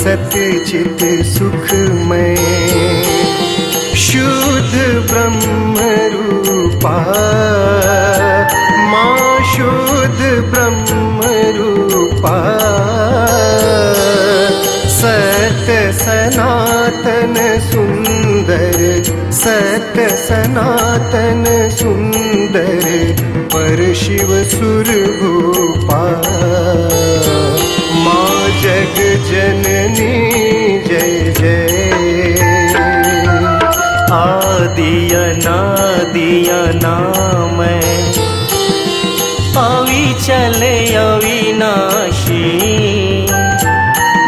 सतचित सुखमय शुद्ध ब्रह्म रूपा माँ शुद्ध ब्रह्म रूपा सत्य सनातन सुंदर सत्य सनातन सुंदर पर शिव सुर भूपा माँ जग जननी जय जय आदि अनादि अनामय अविचल अविनाशी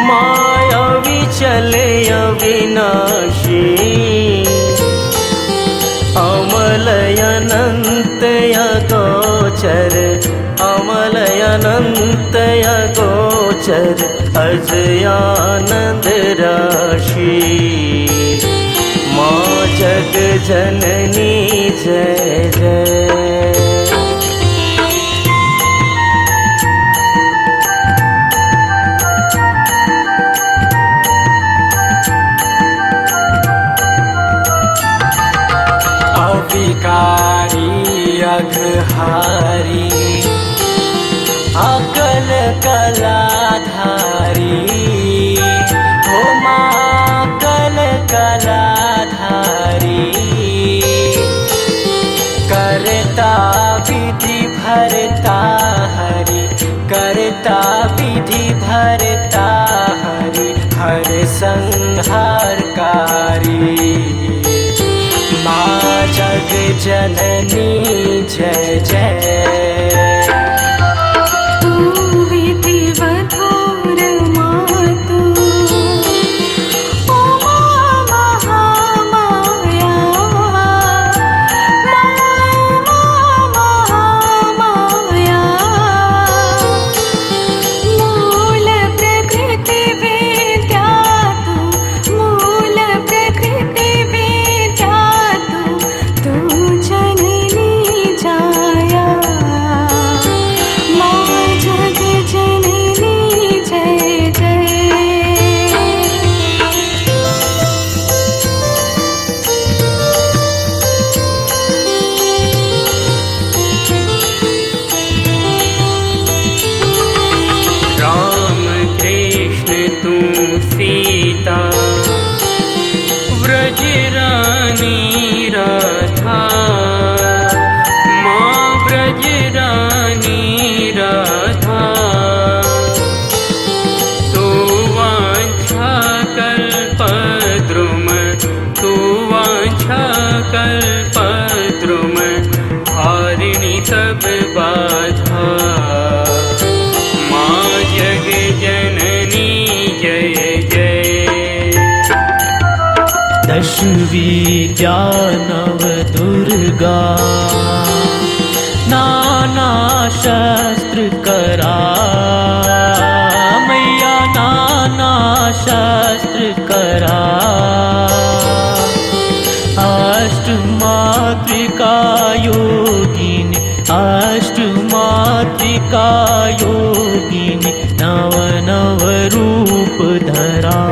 माया अविचल अविनाशी अमलय अनंत अगोचर अमलय अनंत अगोचर अजयानंद राशि माँ जग जननी जय जय अविकारी अघहारी अकल कलाधारी हो माँ कल कलाधारी करता विधि भरता हरि करता विधि भरता हरि हर संहारकारी माँ जग जननी जय जय तू विधिवधूर मातु ओ माँ महामाया महामाया मूल प्रकृति विद्या तू मूल प्रकृति विद्या तू जननी जाया माँ जग जननी जय जय राम कृष्ण तू सीता व्रज रानी राधा माँ व्रज रानी राधा तू वांछा कल्पद्रुम तू वांछा कल्पद्रुम हारिणी सब बाधा माँ जग जननी जय जय दश विद्या नव दुर्गा नाना शस्त्र करा मैया नाना शस्त्र करा अष्टमातृका योगिनी अष्टमातृका योगिनी नव नव रूप धरा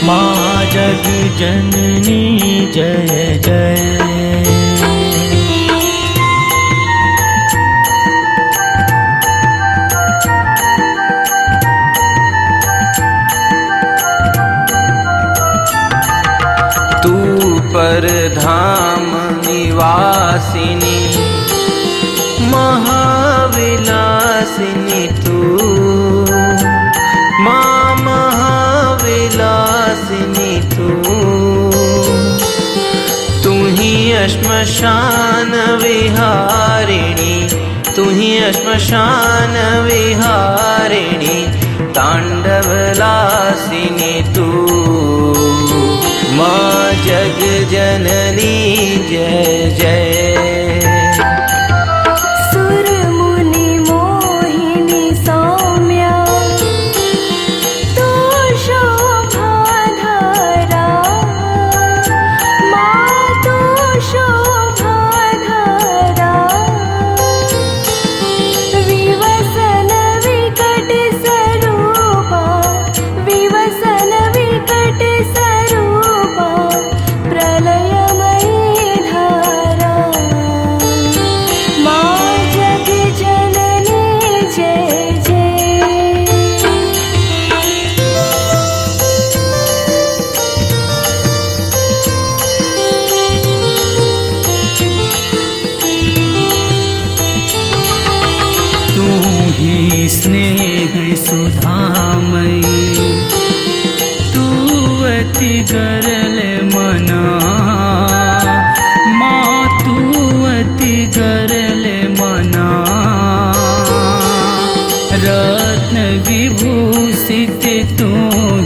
माँ जग जननी जय जय तू परधाम निवासिनी महाविलासिनी तू माँ महाविलासिनी तू ही श्मशान विहारिणी तू ही श्मशान विहारिणी तांडवलासिनी तू माँ जग जननी जय जय सुर मुनि मोहिनी सौम्या तू शोभाधारा माँ तू शोभाधारा विवसन विकट स्वरूपा स्नेह सुधामयी तू अति गरल मना माँ तू अति गरल मना रत्न विभूषित तू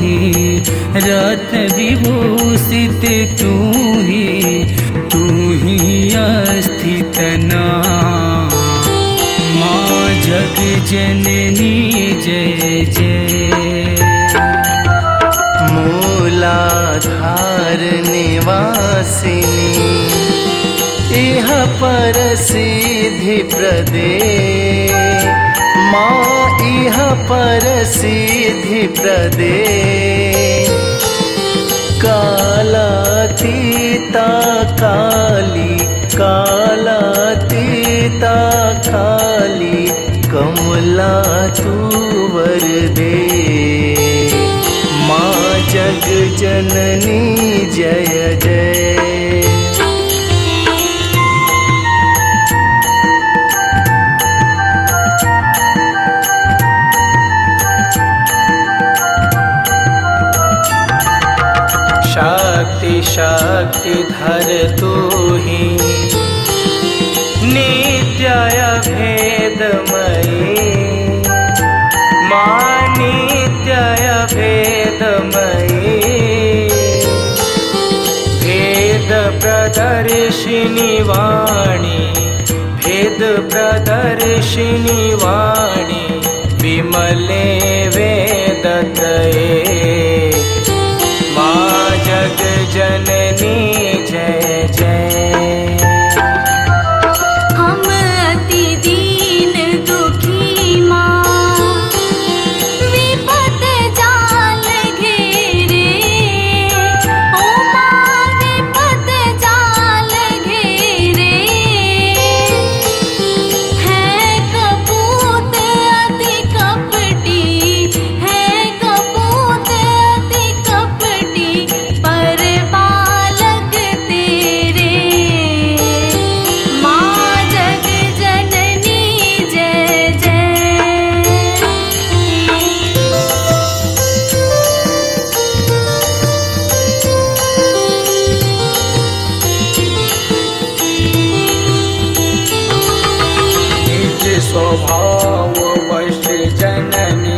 ही रत्न विभूषित तू ही अस्थित ना माँ जग जननी जय जय मूलाधार निवासिनी इह पर सिद्धि प्रदे माँ इह पर सिद्धि प्रदे कालातीता काली कालातीता काली कमला तू वरदे माँ जग जननी जय जय शक्ति शक्तिधर तू ही नित्य भेदमयी माँ नित्य भेदमयी भेद प्रदर्शिनी वाणी भेद प्रदर्शिनी वाणी विमले वेदतये माँ जग जननी जय जय हम अति दीन दुखी माँ विपद जाल घेरे ओ माँ विपद जाल घेरे है कपूत अति कपटी है कपूत अति कपटी पर बालक तेरे माँ जग जननी जय जय निज स्वभाव वश जननी